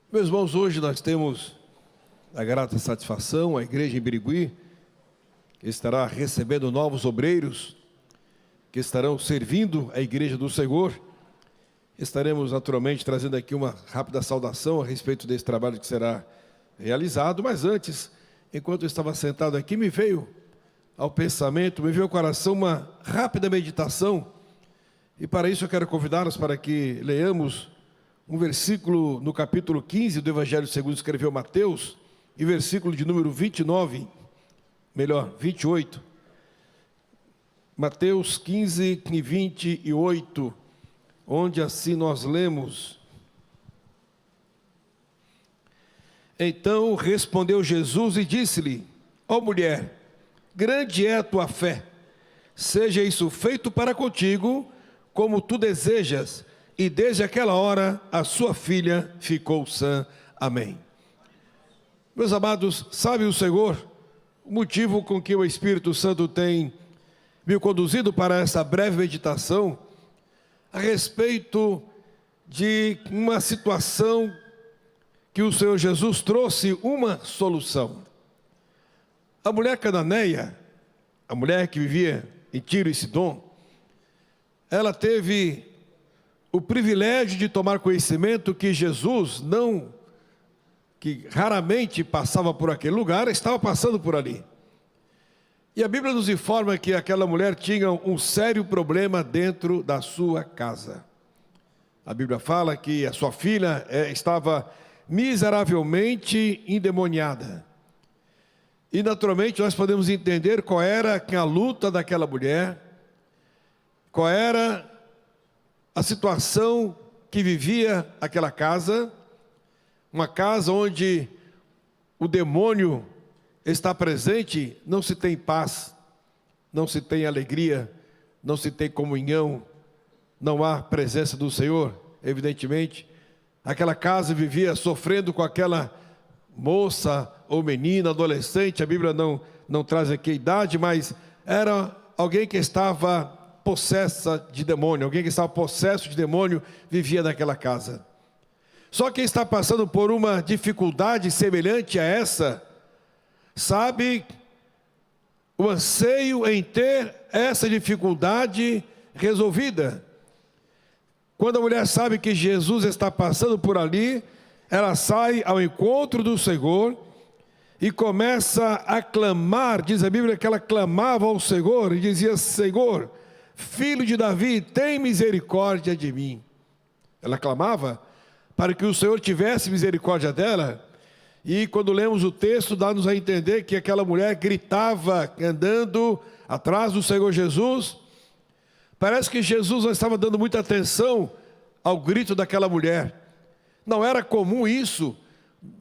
Meus irmãos, hoje nós temos a grata satisfação, a igreja em Birigui, que estará recebendo novos obreiros, que estarão servindo a igreja do Senhor. Estaremos naturalmente trazendo aqui uma rápida saudação a respeito desse trabalho que será realizado, mas antes, enquanto eu estava sentado aqui, me veio ao pensamento, me veio ao coração uma rápida meditação, e para isso eu quero convidá-los para que leamos um versículo no capítulo 15 do Evangelho segundo escreveu Mateus, e versículo de número 28. Mateus 15 e 28, onde assim nós lemos: Então respondeu Jesus e disse-lhe: Ó mulher, grande é a tua fé, seja isso feito para contigo, como tu desejas. E desde aquela hora, a sua filha ficou sã. Amém. Meus amados, sabe o Senhor o motivo com que o Espírito Santo tem me conduzido para essa breve meditação a respeito de uma situação que o Senhor Jesus trouxe uma solução. A mulher cananeia, a mulher que vivia em Tiro e Sidom, ela teve o privilégio de tomar conhecimento que Jesus que raramente passava por aquele lugar, estava passando por ali. E a Bíblia nos informa que aquela mulher tinha um sério problema dentro da sua casa. A Bíblia fala que a sua filha estava miseravelmente endemoniada. E naturalmente nós podemos entender qual era a luta daquela mulher, qual era a situação que vivia aquela casa, uma casa onde o demônio está presente, não se tem paz, não se tem alegria, não se tem comunhão, não há presença do Senhor, evidentemente. Aquela casa vivia sofrendo com aquela moça ou menina, adolescente, a Bíblia não traz aqui a idade, mas era alguém que estava possessa de demônio, alguém que estava possesso de demônio vivia naquela casa. Só quem está passando por uma dificuldade semelhante a essa, sabe o anseio em ter essa dificuldade resolvida. Quando a mulher sabe que Jesus está passando por ali, ela sai ao encontro do Senhor e começa a clamar. Diz a Bíblia que ela clamava ao Senhor e dizia: Senhor, Filho de Davi, tem misericórdia de mim. Ela clamava para que o Senhor tivesse misericórdia dela. E quando lemos o texto, dá-nos a entender que aquela mulher gritava, andando atrás do Senhor Jesus. Parece que Jesus não estava dando muita atenção ao grito daquela mulher. Não era comum isso.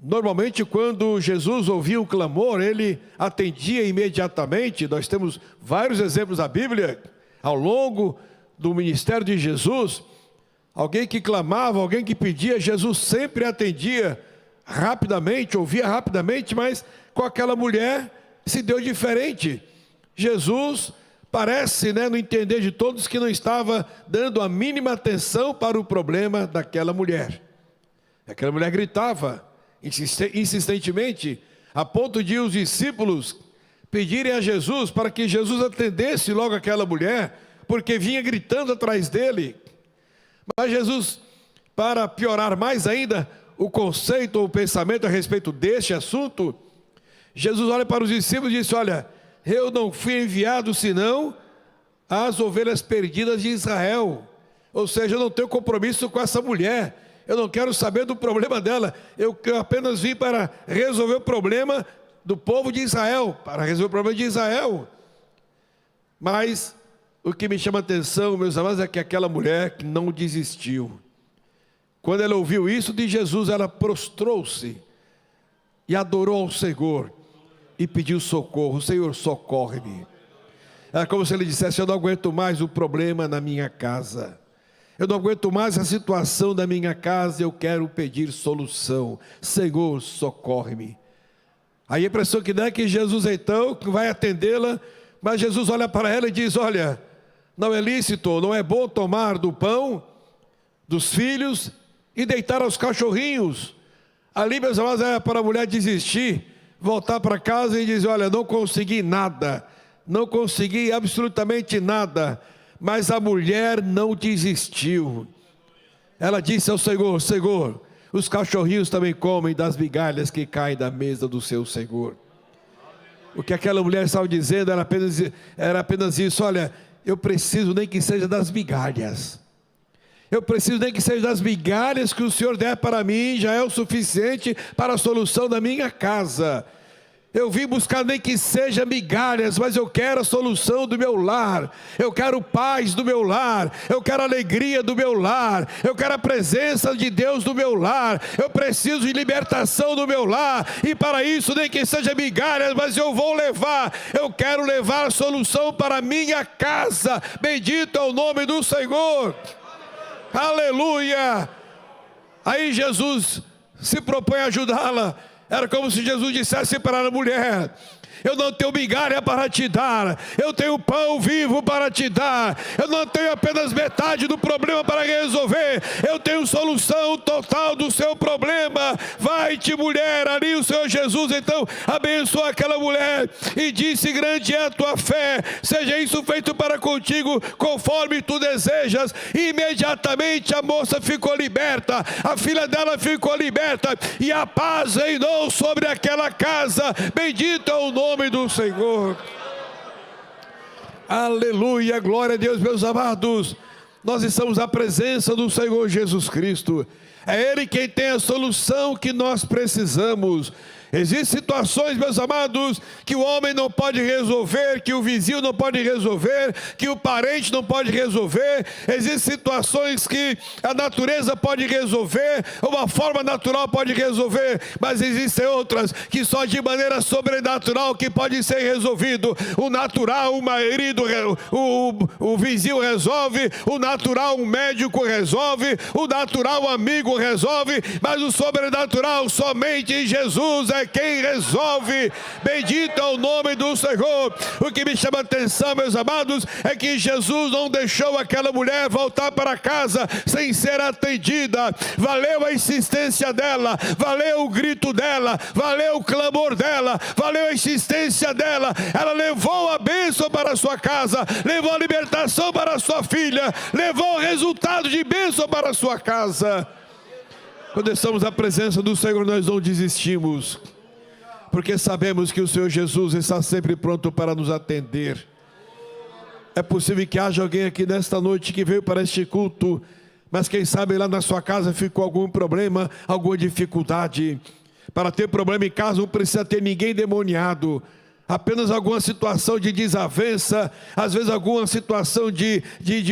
Normalmente, quando Jesus ouvia um clamor, ele atendia imediatamente. Nós temos vários exemplos da Bíblia ao longo do ministério de Jesus. Alguém que clamava, alguém que pedia, Jesus sempre atendia rapidamente, ouvia rapidamente, mas com aquela mulher se deu diferente. Jesus parece, no entender de todos, que não estava dando a mínima atenção para o problema daquela mulher. Aquela mulher gritava insistentemente, a ponto de os discípulos pedirem a Jesus para que Jesus atendesse logo aquela mulher, porque vinha gritando atrás dele. Mas Jesus, para piorar mais ainda o conceito ou o pensamento a respeito deste assunto, Jesus olha para os discípulos e diz: olha, eu não fui enviado senão às ovelhas perdidas de Israel. Ou seja, eu não tenho compromisso com essa mulher, eu não quero saber do problema dela, eu apenas vim para resolver o problema do povo de Israel, para resolver o problema de Israel. Mas o que me chama a atenção, meus amados, é que aquela mulher não desistiu. Quando ela ouviu isso de Jesus, ela prostrou-se e adorou ao Senhor e pediu socorro: Senhor, socorre-me. Era como se ele dissesse: eu não aguento mais o problema na minha casa, eu não aguento mais a situação da minha casa, eu quero pedir solução. Senhor, socorre-me. Aí a impressão que dá é que Jesus então vai atendê-la, mas Jesus olha para ela e diz: olha, não é lícito, não é bom tomar do pão dos filhos e deitar aos cachorrinhos. Ali, meus amados, era para a mulher desistir, voltar para casa e dizer: olha, não consegui nada, não consegui absolutamente nada. Mas a mulher não desistiu. Ela disse ao Senhor: Senhor, os cachorrinhos também comem das migalhas que caem da mesa do seu Senhor. O que aquela mulher estava dizendo era apenas isso: olha, eu preciso nem que seja das migalhas. Eu preciso nem que seja das migalhas que o Senhor der para mim, já é o suficiente para a solução da minha casa. Eu vim buscar nem que seja migalhas, mas eu quero a solução do meu lar. Eu quero paz do meu lar. Eu quero alegria do meu lar. Eu quero a presença de Deus do meu lar. Eu preciso de libertação do meu lar. E para isso, nem que seja migalhas, mas eu vou levar. Eu quero levar a solução para a minha casa. Bendito é o nome do Senhor. Aleluia. Aí Jesus se propõe a ajudá-la. Era como se Jesus dissesse para a mulher: eu não tenho migalha para te dar, eu tenho pão vivo para te dar. Eu não tenho apenas metade do problema para resolver, eu tenho solução total do seu problema. Vai-te, mulher. Ali o Senhor Jesus então abençoou aquela mulher e disse: grande é a tua fé, seja isso feito para contigo conforme tu desejas. E imediatamente a moça ficou liberta, a filha dela ficou liberta, e a paz reinou sobre aquela casa. Bendito é o nome do Senhor. Aleluia, glória a Deus. Meus amados, nós estamos na presença do Senhor Jesus Cristo. É Ele quem tem a solução que nós precisamos. Existem situações, meus amados, que o homem não pode resolver, que o vizinho não pode resolver, que o parente não pode resolver. Existem situações que a natureza pode resolver, uma forma natural pode resolver, mas existem outras que só de maneira sobrenatural que pode ser resolvido. O natural, o marido, o vizinho resolve, o natural, um médico resolve, o natural, um amigo resolve, mas o sobrenatural, somente Jesus é quem resolve. Bendito é o nome do Senhor. O que me chama a atenção, meus amados, é que Jesus não deixou aquela mulher voltar para casa sem ser atendida. Valeu a insistência dela, valeu o grito dela, valeu o clamor dela, valeu a insistência dela. Ela levou a bênção para a sua casa, levou a libertação para a sua filha, levou o resultado de bênção para a sua casa. Quando estamos na presença do Senhor, nós não desistimos, porque sabemos que o Senhor Jesus está sempre pronto para nos atender. É possível que haja alguém aqui nesta noite que veio para este culto, mas quem sabe lá na sua casa ficou algum problema, alguma dificuldade. Para ter problema em casa não precisa ter ninguém demoniado, apenas alguma situação de desavença, às vezes alguma situação de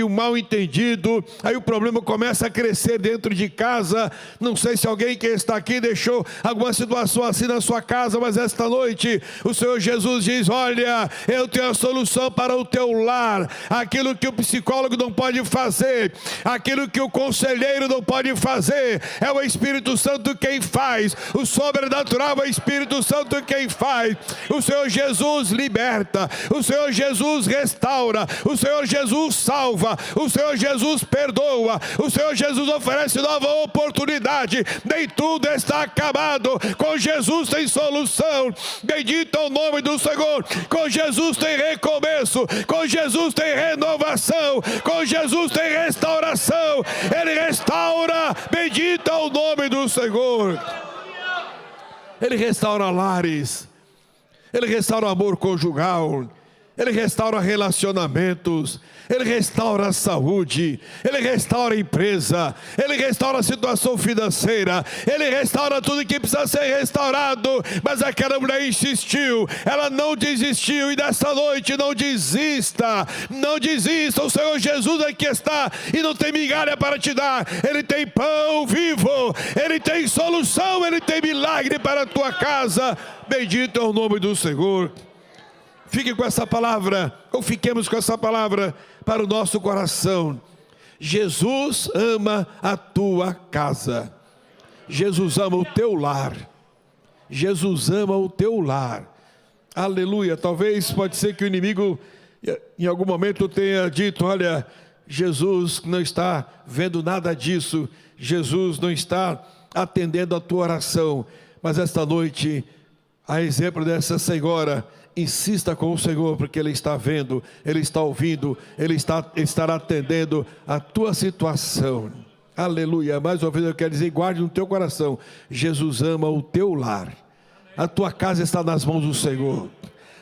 um mal entendido. Aí o problema começa a crescer dentro de casa. Não sei se alguém que está aqui deixou alguma situação assim na sua casa, mas esta noite o Senhor Jesus diz: olha, eu tenho a solução para o teu lar. Aquilo que o psicólogo não pode fazer, aquilo que o conselheiro não pode fazer, é o Espírito Santo quem faz. O sobrenatural é o Espírito Santo quem faz. O Senhor Jesus liberta, o Senhor Jesus restaura, o Senhor Jesus salva, o Senhor Jesus perdoa, o Senhor Jesus oferece nova oportunidade. Nem tudo está acabado, com Jesus tem solução. Bendito é o nome do Senhor. Com Jesus tem recomeço, com Jesus tem renovação, com Jesus tem restauração. Ele restaura. Bendito é o nome do Senhor. Ele restaura lares, Ele restaura o amor conjugal, Ele restaura relacionamentos, Ele restaura a saúde, Ele restaura a empresa, Ele restaura a situação financeira, Ele restaura tudo que precisa ser restaurado. Mas aquela mulher insistiu, ela não desistiu, e nesta noite não desista, não desista. O Senhor Jesus aqui está e não tem migalha para te dar. Ele tem pão vivo, Ele tem solução, Ele tem milagre para a tua casa. Bendito é o nome do Senhor. Fique com essa palavra, ou fiquemos com essa palavra para o nosso coração. Jesus ama a tua casa. Jesus ama o teu lar. Jesus ama o teu lar. Aleluia. Talvez pode ser que o inimigo em algum momento tenha dito: olha, Jesus não está vendo nada disso. Jesus não está atendendo a tua oração. Mas esta noite, a exemplo dessa senhora, insista com o Senhor, porque Ele está vendo, Ele está ouvindo, Ele estará atendendo a tua situação. Aleluia. Mais uma vez eu quero dizer, guarde no teu coração, Jesus ama o teu lar. A tua casa está nas mãos do Senhor.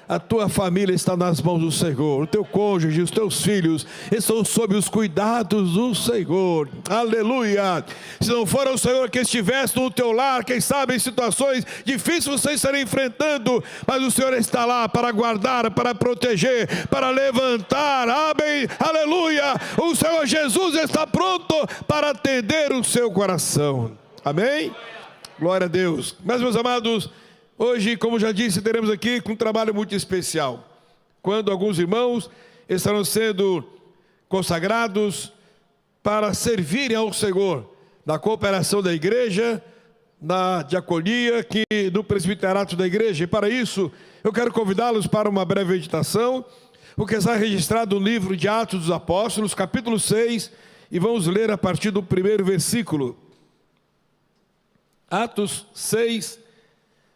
A tua família está nas mãos do Senhor. O teu cônjuge, os teus filhos estão sob os cuidados do Senhor. Aleluia. Se não for o Senhor que estivesse no teu lar, quem sabe em situações difíceis você estaria enfrentando, mas o Senhor está lá para guardar, para proteger, para levantar. Amém. Aleluia. O Senhor Jesus está pronto para atender o seu coração. Amém. Glória a Deus. Mas, meus amados, hoje, como já disse, teremos aqui um trabalho muito especial, quando alguns irmãos estarão sendo consagrados para servirem ao Senhor, na cooperação da igreja, na diaconia, aqui no presbiterato da igreja. E para isso, eu quero convidá-los para uma breve meditação, o que está registrado no livro de Atos dos Apóstolos, capítulo 6, e vamos ler a partir do primeiro versículo. Atos 6,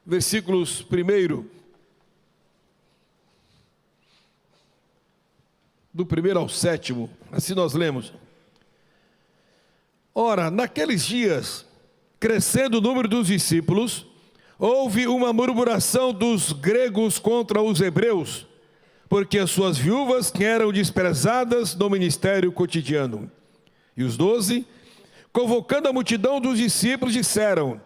versículos 1, do 1 ao 7, assim nós lemos. Ora, naqueles dias, crescendo o número dos discípulos, houve uma murmuração dos gregos contra os hebreus, porque as suas viúvas eram desprezadas no ministério cotidiano. E os 12, convocando a multidão dos discípulos, disseram: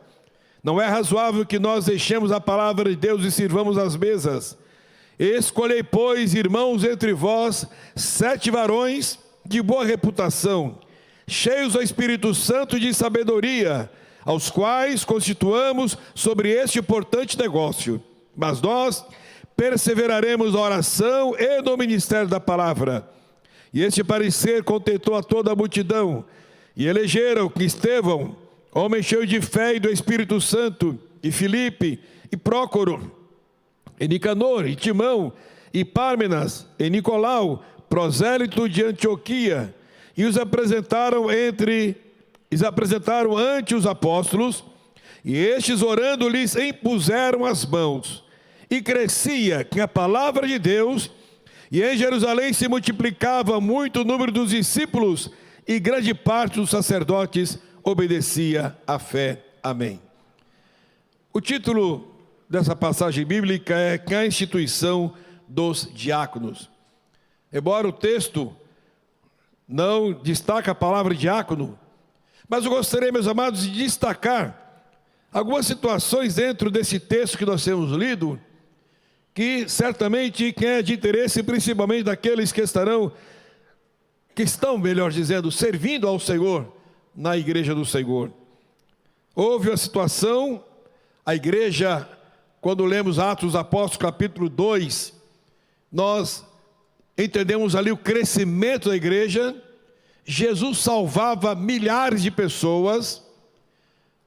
não é razoável que nós deixemos a palavra de Deus e sirvamos as mesas. Escolhei, pois, irmãos, entre vós, 7 varões de boa reputação, cheios do Espírito Santo e de sabedoria, aos quais constituamos sobre este importante negócio. Mas nós perseveraremos na oração e no ministério da palavra. E este parecer contentou a toda a multidão, e elegeram Estevão, homem cheio de fé e do Espírito Santo, e Filipe, e Prócoro, e Nicanor, e Timão, e Pármenas, e Nicolau, prosélito de Antioquia, e os apresentaram ante os apóstolos, e estes, orando, lhes impuseram as mãos. E crescia que a palavra de Deus, e em Jerusalém se multiplicava muito o número dos discípulos, e grande parte dos sacerdotes obedecia à fé. Amém. O título dessa passagem bíblica é a instituição dos diáconos. Embora o texto não destaque a palavra diácono, mas eu gostaria, meus amados, de destacar algumas situações dentro desse texto que nós temos lido, que certamente é de interesse principalmente daqueles que estão, melhor dizendo, servindo ao Senhor na igreja do Senhor. Houve uma situação, a igreja, quando lemos Atos dos Apóstolos capítulo 2, nós entendemos ali o crescimento da igreja. Jesus salvava milhares de pessoas,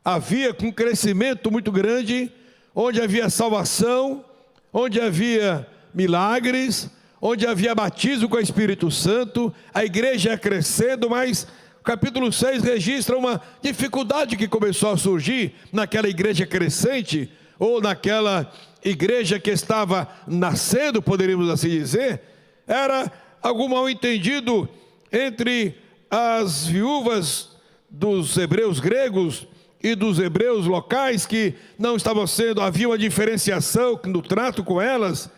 havia um crescimento muito grande, onde havia salvação, onde havia milagres, onde havia batismo com o Espírito Santo, a igreja ia crescendo, mas o capítulo 6 registra uma dificuldade que começou a surgir naquela igreja crescente, ou naquela igreja que estava nascendo, poderíamos assim dizer. Era algum mal-entendido entre as viúvas dos hebreus gregos e dos hebreus locais, que não estavam havia uma diferenciação no trato com elas,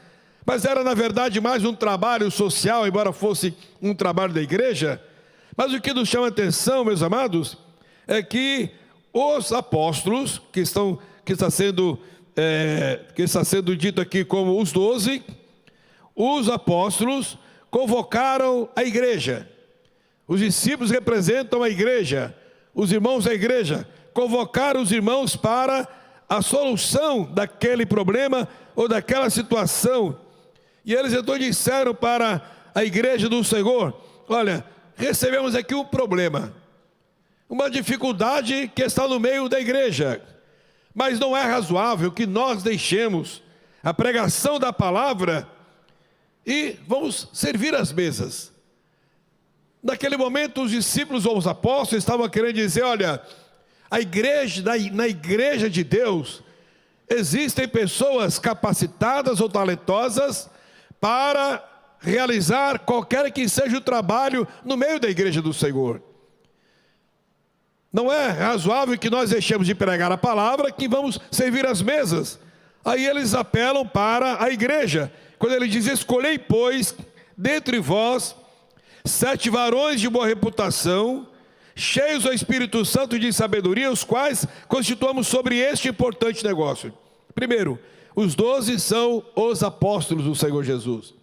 mas era na verdade mais um trabalho social, embora fosse um trabalho da igreja. Mas o que nos chama a atenção, meus amados, é que os apóstolos, que está sendo dito aqui como os 12, os apóstolos convocaram a igreja. Os discípulos representam a igreja, os irmãos da igreja convocaram os irmãos para a solução daquele problema ou daquela situação. E eles então disseram para a igreja do Senhor: olha, recebemos aqui um problema, uma dificuldade que está no meio da igreja, mas não é razoável que nós deixemos a pregação da palavra e vamos servir as mesas. Naquele momento os discípulos ou os apóstolos estavam querendo dizer: olha, Na igreja de Deus, existem pessoas capacitadas ou talentosas para realizar qualquer que seja o trabalho no meio da igreja do Senhor. Não é razoável que nós deixemos de pregar a palavra, que vamos servir as mesas. Aí eles apelam para a igreja. Quando ele diz: escolhei, pois, dentre vós 7 varões de boa reputação, cheios do Espírito Santo e de sabedoria, os quais constituamos sobre este importante negócio. Primeiro, os 12 são os apóstolos do Senhor Jesus.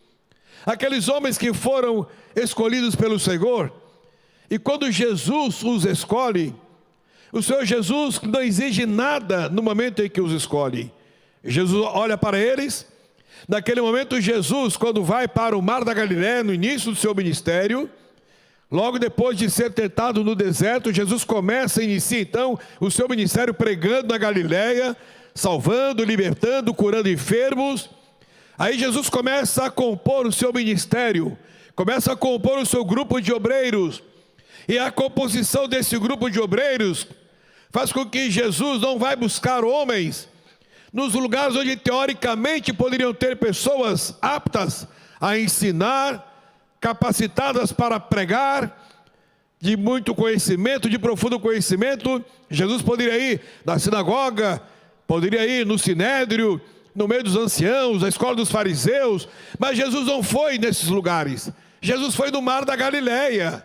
Aqueles homens que foram escolhidos pelo Senhor. E quando Jesus os escolhe, o Senhor Jesus não exige nada no momento em que os escolhe. Jesus olha para eles. Naquele momento, Jesus, quando vai para o mar da Galileia, no início do seu ministério, logo depois de ser tentado no deserto, Jesus inicia então o seu ministério pregando na Galileia, salvando, libertando, curando enfermos. Aí Jesus começa a compor o seu ministério, começa a compor o seu grupo de obreiros. E a composição desse grupo de obreiros faz com que Jesus não vai buscar homens nos lugares onde teoricamente poderiam ter pessoas aptas a ensinar, capacitadas para pregar, de muito conhecimento, de profundo conhecimento. Jesus poderia ir na sinagoga, poderia ir no sinédrio, no meio dos anciãos, na escola dos fariseus, mas Jesus não foi nesses lugares. Jesus foi no mar da Galileia.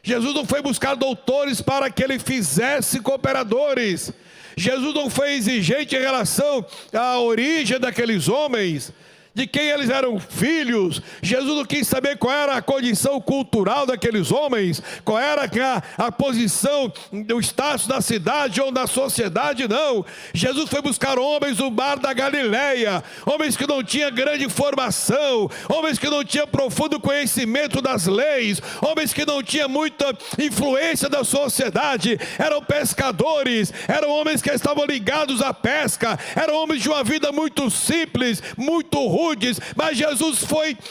Jesus não foi buscar doutores para que ele fizesse cooperadores. Jesus não foi exigente em relação à origem daqueles homens, de quem eles eram filhos. Jesus não quis saber qual era a condição cultural daqueles homens, qual era a posição, o status da cidade ou da sociedade, não. Jesus foi buscar homens do mar da Galileia, homens que não tinham grande formação, homens que não tinham profundo conhecimento das leis, homens que não tinham muita influência da sociedade, eram pescadores, eram homens que estavam ligados à pesca, eram homens de uma vida muito simples, muito rudes, mas Jesus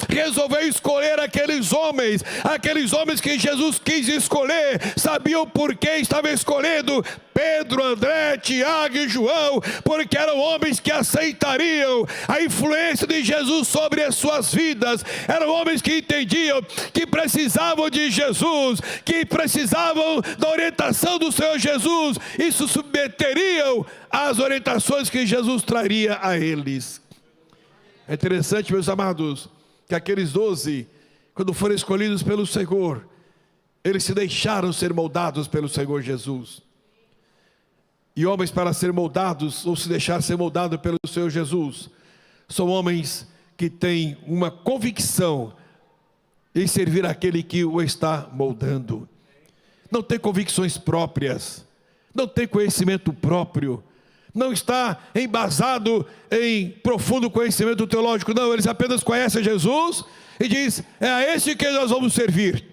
resolveu escolher aqueles homens que Jesus quis escolher, sabiam por que estava escolhendo Pedro, André, Tiago e João, porque eram homens que aceitariam a influência de Jesus sobre as suas vidas, eram homens que entendiam que precisavam de Jesus, que precisavam da orientação do Senhor Jesus, e se submeteriam às orientações que Jesus traria a eles. É interessante, meus amados, que aqueles 12, quando foram escolhidos pelo Senhor, eles se deixaram ser moldados pelo Senhor Jesus. E homens para ser moldados, ou se deixar ser moldado pelo Senhor Jesus, são homens que têm uma convicção em servir aquele que o está moldando. Não tem convicções próprias, não tem conhecimento próprio, não está embasado em profundo conhecimento teológico, não. Eles apenas conhecem Jesus e diz: é a esse que nós vamos servir,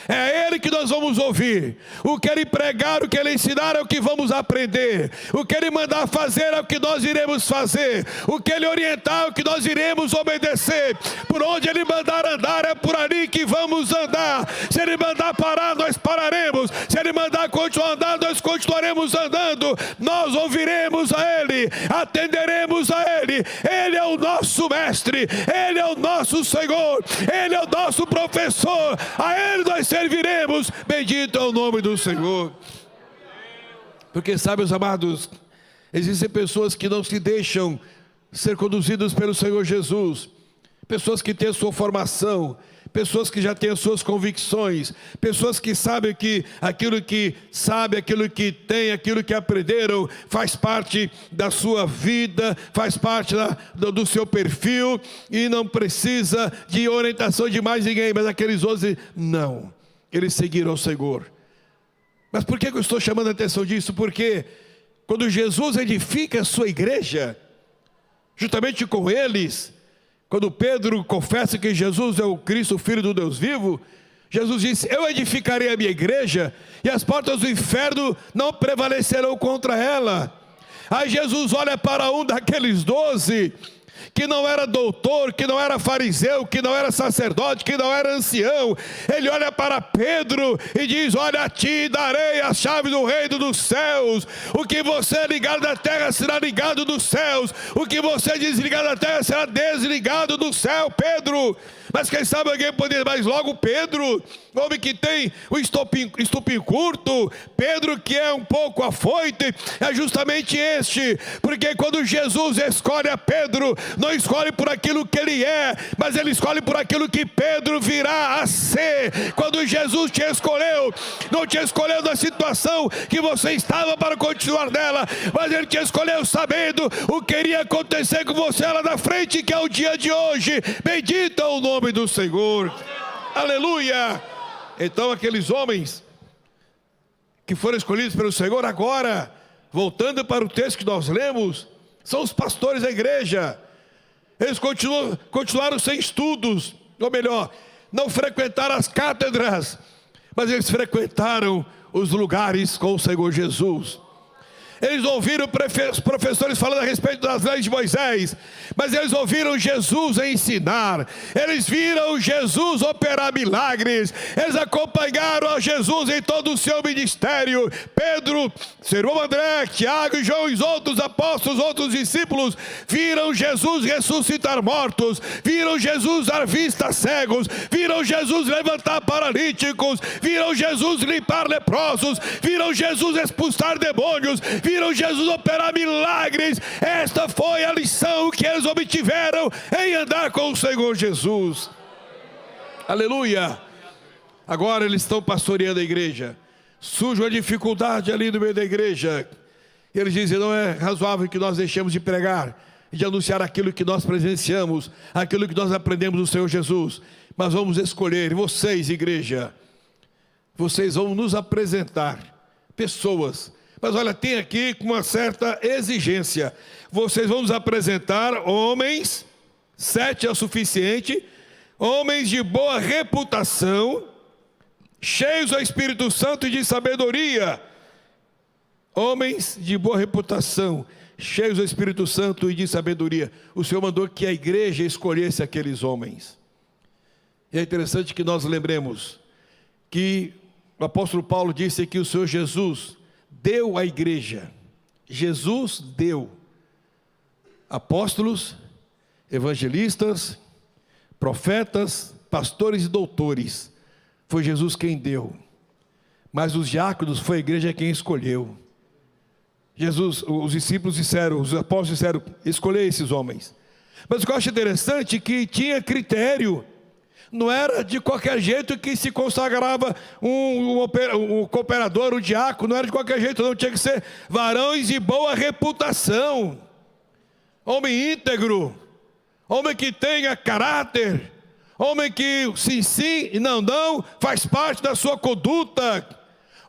é a Ele que nós vamos ouvir. O que Ele pregar, o que Ele ensinar é o que vamos aprender. O que Ele mandar fazer é o que nós iremos fazer. O que Ele orientar é o que nós iremos obedecer. Por onde Ele mandar andar é por ali que vamos andar. Se Ele mandar parar, nós pararemos. Se Ele mandar continuar andando, nós continuaremos andando. Nós ouviremos a Ele, atenderemos a Ele. Ele é o nosso mestre, Ele é o nosso Senhor, Ele é o nosso professor. A Ele nós serviremos. Bendito é o nome do Senhor. Porque sabe, meus amados, existem pessoas que não se deixam ser conduzidas pelo Senhor Jesus, pessoas que têm a sua formação, pessoas que já têm as suas convicções, pessoas que sabem que aquilo que sabem, aquilo que têm, aquilo que aprenderam faz parte da sua vida, faz parte do seu perfil e não precisa de orientação de mais ninguém. Mas aqueles 12 não, eles seguiram ao Senhor. Mas por que eu estou chamando a atenção disso? Porque quando Jesus edifica a sua igreja, juntamente com eles, quando Pedro confessa que Jesus é o Cristo, o Filho do Deus vivo, Jesus disse: eu edificarei a minha igreja e as portas do inferno não prevalecerão contra ela. Aí Jesus olha para um daqueles 12 que não era doutor, que não era fariseu, que não era sacerdote, que não era ancião. Ele olha para Pedro e diz: olha, a ti darei a chave do reino dos céus. O que você ligar na terra será ligado nos céus, o que você desligar na terra será desligado do céu. Pedro, mas quem sabe alguém poderia, mas logo Pedro, homem que tem o estopim curto, Pedro que é um pouco afoito, é justamente este, porque quando Jesus escolhe a Pedro, não escolhe por aquilo que ele é, mas ele escolhe por aquilo que Pedro virá a ser. Quando Jesus te escolheu, não te escolheu na situação que você estava para continuar nela, mas ele te escolheu sabendo o que iria acontecer com você lá na frente, que é o dia de hoje. Bendito é o nome do Senhor. Aleluia. Então aqueles homens que foram escolhidos pelo Senhor, agora voltando para o texto que nós lemos, são os pastores da igreja. Eles continuaram sem estudos, ou melhor, não frequentaram as cátedras, mas eles frequentaram os lugares com o Senhor Jesus. Eles ouviram os professores falando a respeito das leis de Moisés, mas eles ouviram Jesus ensinar, eles viram Jesus operar milagres, eles acompanharam a Jesus em todo o seu ministério. Pedro, seu irmão André, Tiago e João e os outros apóstolos, outros discípulos, viram Jesus ressuscitar mortos, viram Jesus dar vista a cegos, viram Jesus levantar paralíticos, viram Jesus limpar leprosos, viram Jesus expulsar demônios, viram Jesus operar milagres. Esta foi a lição que eles obtiveram em andar com o Senhor Jesus. Aleluia. Agora eles estão pastoreando a igreja. Surge uma dificuldade ali no meio da igreja. Eles dizem: não é razoável que nós deixemos de pregar e de anunciar aquilo que nós presenciamos, aquilo que nós aprendemos do Senhor Jesus, mas vamos escolher. Vocês, igreja, vocês vão nos apresentar pessoas. Mas olha, tem aqui uma certa exigência. Vocês vão nos apresentar homens, 7 é o suficiente, homens de boa reputação, cheios do Espírito Santo e de sabedoria. Homens de boa reputação, cheios do Espírito Santo e de sabedoria. O Senhor mandou que a igreja escolhesse aqueles homens. E é interessante que nós lembremos que o apóstolo Paulo disse que o Senhor Jesus deu à igreja. Jesus deu apóstolos, evangelistas, profetas, pastores e doutores. Foi Jesus quem deu. Mas os diáconos foi a igreja quem escolheu. Jesus, os discípulos disseram, os apóstolos disseram: escolher esses homens. Mas o que eu acho interessante é que tinha critério. Não era de qualquer jeito que se consagrava um cooperador, um diácono. Não era de qualquer jeito, não. Tinha que ser varões de boa reputação, homem íntegro, homem que tenha caráter, homem que sim e não faz parte da sua conduta,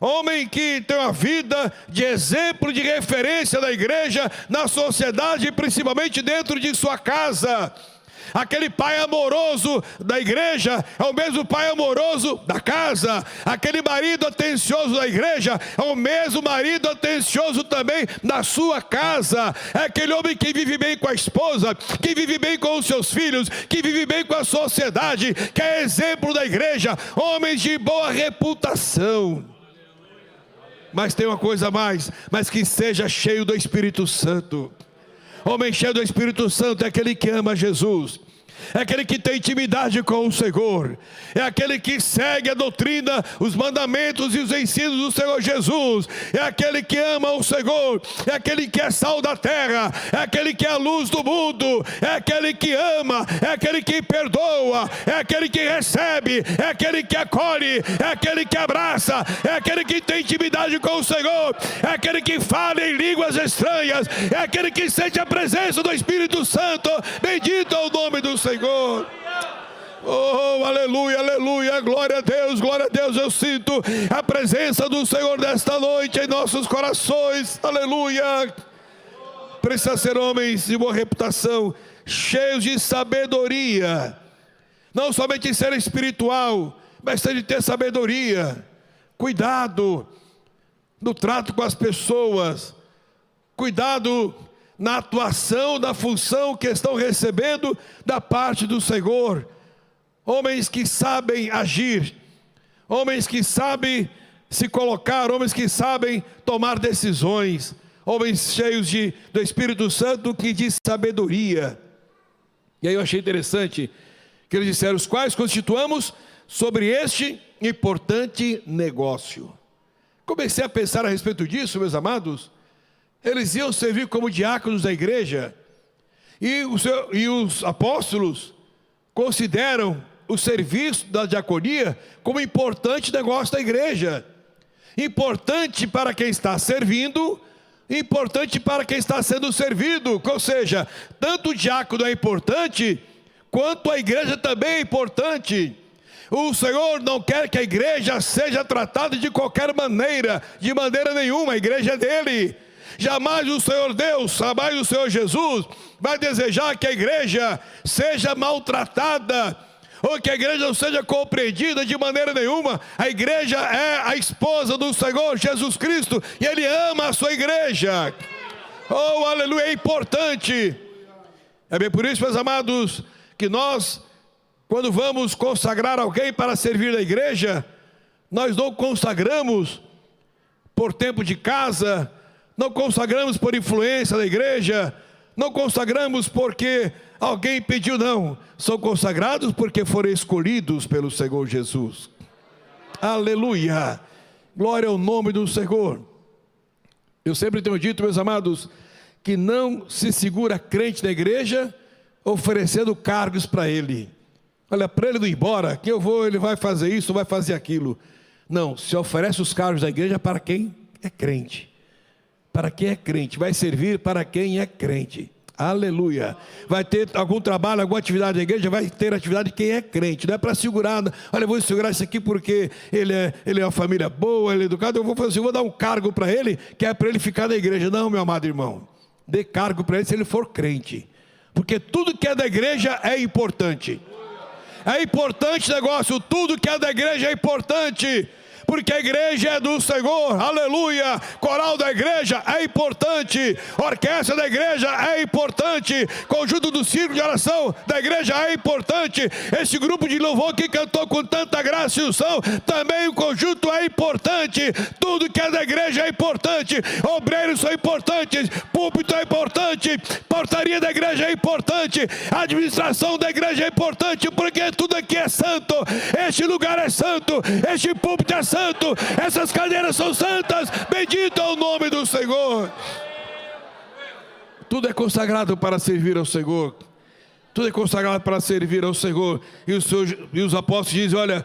homem que tem uma vida de exemplo, de referência da igreja, na sociedade e principalmente dentro de sua casa. Aquele pai amoroso da igreja é o mesmo pai amoroso da casa. Aquele marido atencioso da igreja é o mesmo marido atencioso também na sua casa. É aquele homem que vive bem com a esposa, que vive bem com os seus filhos, que vive bem com a sociedade, que é exemplo da igreja. Homens de boa reputação. Mas tem uma coisa a mais, mas que seja cheio do Espírito Santo. Homem cheio do Espírito Santo é aquele que ama Jesus, é aquele que tem intimidade com o Senhor, é aquele que segue a doutrina, os mandamentos e os ensinos do Senhor Jesus, é aquele que ama o Senhor, é aquele que é sal da terra, é aquele que é a luz do mundo, é aquele que ama, é aquele que perdoa, é aquele que recebe, é aquele que acolhe, é aquele que abraça, é aquele que tem intimidade com o Senhor, é aquele que fala em línguas estranhas, é aquele que sente a presença do Espírito Santo. Bendito é o nome do Senhor. Oh, aleluia, aleluia, glória a Deus, eu sinto a presença do Senhor nesta noite em nossos corações, aleluia. Precisa ser homens de boa reputação, cheios de sabedoria, não somente ser espiritual, mas tem de ter sabedoria, cuidado no trato com as pessoas, cuidado na atuação, na função que estão recebendo da parte do Senhor. Homens que sabem agir, homens que sabem se colocar, homens que sabem tomar decisões, homens cheios do Espírito Santo que diz sabedoria. E aí eu achei interessante que eles disseram: os quais constituamos sobre este importante negócio. Comecei a pensar a respeito disso, meus amados. Eles iam servir como diáconos da igreja, e os apóstolos consideram o serviço da diaconia como importante negócio da igreja, importante para quem está servindo, importante para quem está sendo servido. Ou seja, tanto o diácono é importante, quanto a igreja também é importante. O Senhor não quer que a igreja seja tratada de qualquer maneira, de maneira nenhuma. A igreja é dele. Jamais o Senhor Deus, jamais o Senhor Jesus vai desejar que a igreja seja maltratada, ou que a igreja não seja compreendida de maneira nenhuma. A igreja é a esposa do Senhor Jesus Cristo, e Ele ama a sua igreja. Oh, aleluia, é importante. É bem por isso, meus amados, que nós, quando vamos consagrar alguém para servir na igreja, nós não consagramos por tempo de casa, não consagramos por influência da igreja, não consagramos porque alguém pediu, não. São consagrados porque foram escolhidos pelo Senhor Jesus. Aleluia, glória ao nome do Senhor. Eu sempre tenho dito, meus amados, que não se segura crente na igreja oferecendo cargos para ele. Olha, para ele não ir embora, que eu vou, ele vai fazer isso, vai fazer aquilo. Não, se oferece os cargos da igreja para quem é crente. Para quem é crente, vai servir para quem é crente. Aleluia. Vai ter algum trabalho, alguma atividade da igreja, vai ter atividade de quem é crente. Não é para segurar, olha, eu vou segurar isso aqui porque ele é uma família boa, ele é educado, eu vou fazer, eu vou dar um cargo para ele, que é para ele ficar na igreja. Não, meu amado irmão, dê cargo para ele se ele for crente, porque tudo que é da igreja é importante. É importante negócio, tudo que é da igreja é importante, porque a igreja é do Senhor. Aleluia. Coral da igreja é importante, orquestra da igreja é importante, conjunto do círculo de oração da igreja é importante, esse grupo de louvor que cantou com tanta graça e unção, também o conjunto é importante. Tudo que é da igreja é importante. Obreiros são importantes, púlpito é importante, portaria da igreja é importante, administração da igreja é importante, porque tudo aqui é santo. Este lugar é santo, este púlpito é santo, essas cadeiras são santas. Bendito é o nome do Senhor. Tudo é consagrado para servir ao Senhor. Tudo é consagrado para servir ao Senhor. E os apóstolos dizem: olha,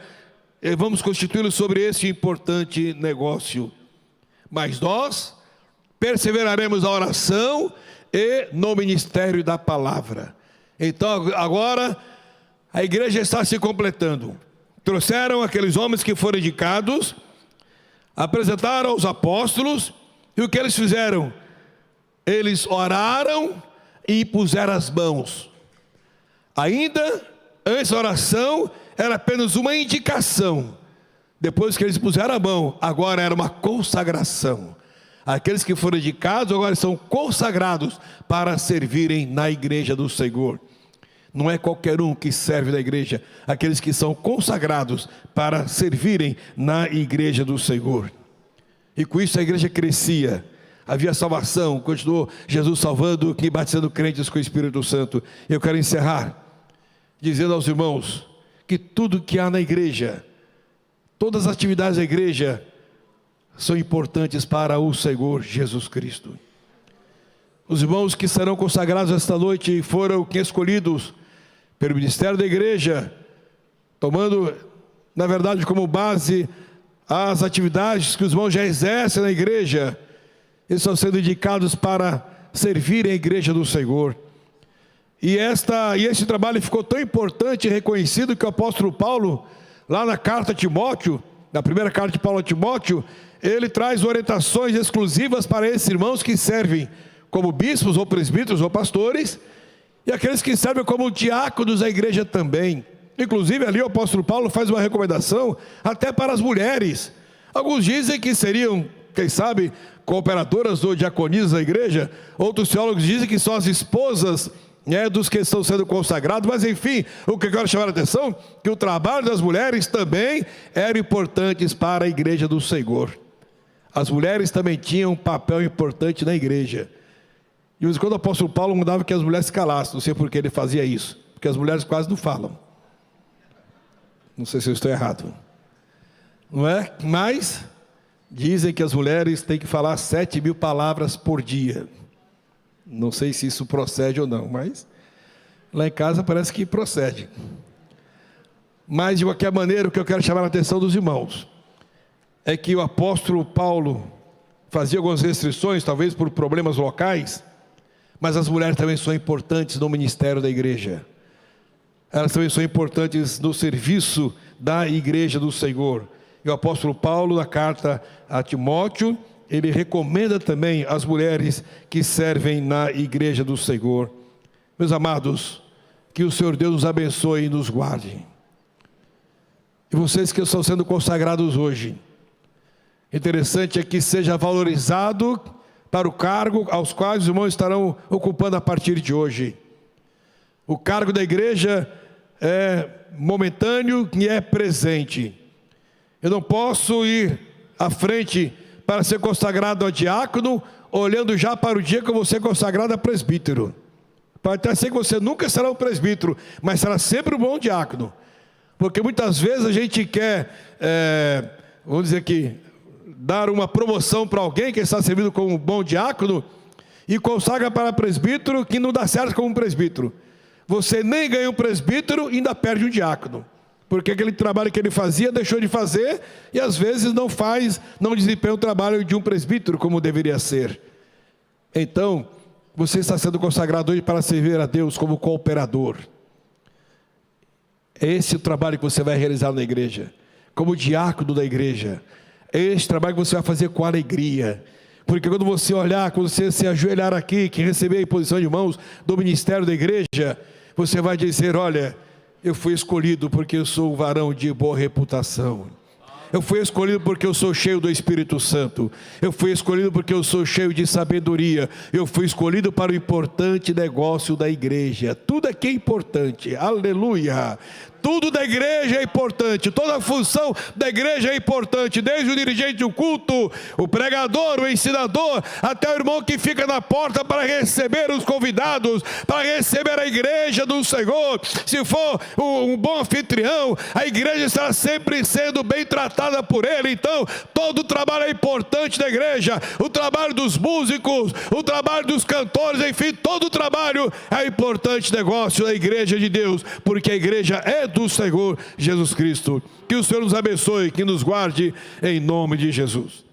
vamos constituí-lo sobre esse importante negócio. Mas nós perseveraremos na oração e no ministério da palavra. Então agora a igreja está se completando. Trouxeram aqueles homens que foram indicados, apresentaram aos apóstolos, e o que eles fizeram? Eles oraram e impuseram as mãos. Ainda antes da oração era apenas uma indicação. Depois que eles puseram a mão, agora era uma consagração. Aqueles que foram indicados agora são consagrados para servirem na igreja do Senhor. Não é qualquer um que serve na igreja, aqueles que são consagrados para servirem na igreja do Senhor. E com isso a igreja crescia, havia salvação, continuou Jesus salvando e batizando crentes com o Espírito Santo. Eu quero encerrar dizendo aos irmãos que tudo que há na igreja, todas as atividades da igreja são importantes para o Senhor Jesus Cristo. Os irmãos que serão consagrados esta noite foram escolhidos pelo ministério da igreja, tomando, na verdade, como base as atividades que os irmãos já exercem na igreja. Eles estão sendo indicados para servir a igreja do Senhor. E esse trabalho ficou tão importante e reconhecido que o apóstolo Paulo, lá na carta a Timóteo, na primeira carta de Paulo a Timóteo, ele traz orientações exclusivas para esses irmãos que servem como bispos ou presbíteros ou pastores, e aqueles que servem como diáconos da igreja também. Inclusive ali o apóstolo Paulo faz uma recomendação até para as mulheres. Alguns dizem que seriam quem sabe, cooperadoras ou diaconisas da igreja. Outros teólogos dizem que são as esposas, dos que estão sendo consagrados. Mas enfim, o que eu quero chamar a atenção, que o trabalho das mulheres também era importante para a igreja do Senhor. As mulheres também tinham um papel importante na igreja. E quando o apóstolo Paulo mandava que as mulheres se calassem, não sei por que ele fazia isso, porque as mulheres quase não falam. Não sei se eu estou errado, não é? Mas dizem que as mulheres têm que falar 7.000 palavras por dia. Não sei se isso procede ou não, mas lá em casa parece que procede. Mas de qualquer maneira, o que eu quero chamar a atenção dos irmãos é que o apóstolo Paulo fazia algumas restrições, talvez por problemas locais, mas as mulheres também são importantes no ministério da igreja. Elas também são importantes no serviço da igreja do Senhor. E o apóstolo Paulo, na carta a Timóteo, ele recomenda também as mulheres que servem na igreja do Senhor. Meus amados, que o Senhor Deus nos abençoe e nos guarde. E vocês que estão sendo consagrados hoje, interessante é que seja valorizado para o cargo aos quais os irmãos estarão ocupando a partir de hoje. O cargo da igreja é momentâneo e é presente. Eu não posso ir à frente para ser consagrado a diácono, olhando já para o dia que eu vou ser consagrado a presbítero. Pode até ser que você nunca será um presbítero, mas será sempre um bom diácono. Porque muitas vezes a gente quer, vamos dizer aqui, dar uma promoção para alguém que está servindo como um bom diácono e consagra para presbítero que não dá certo como um presbítero. Você nem ganha um presbítero e ainda perde um diácono. Porque aquele trabalho que ele fazia, deixou de fazer, e às vezes não desempenha o trabalho de um presbítero como deveria ser. Então, você está sendo consagrado hoje para servir a Deus como cooperador. É esse o trabalho que você vai realizar na igreja, como diácono da igreja. É esse trabalho que você vai fazer com alegria. Porque quando você olhar, quando você se ajoelhar aqui, que receber a imposição de mãos do ministério da igreja, você vai dizer: olha, eu fui escolhido porque eu sou um varão de boa reputação. Eu fui escolhido porque eu sou cheio do Espírito Santo. Eu fui escolhido porque eu sou cheio de sabedoria. Eu fui escolhido para o importante negócio da igreja. Tudo aqui é importante, aleluia. Tudo da igreja é importante, toda a função da igreja é importante, desde o dirigente do culto, o pregador, o ensinador, até o irmão que fica na porta para receber os convidados, para receber a igreja do Senhor. Se for um bom anfitrião, a igreja estará sempre sendo bem tratada por ele. Então, todo o trabalho é importante da igreja, o trabalho dos músicos, o trabalho dos cantores, enfim, todo o trabalho é importante negócio da igreja de Deus, porque a igreja é do Senhor Jesus Cristo. Que o Senhor nos abençoe, que nos guarde, em nome de Jesus.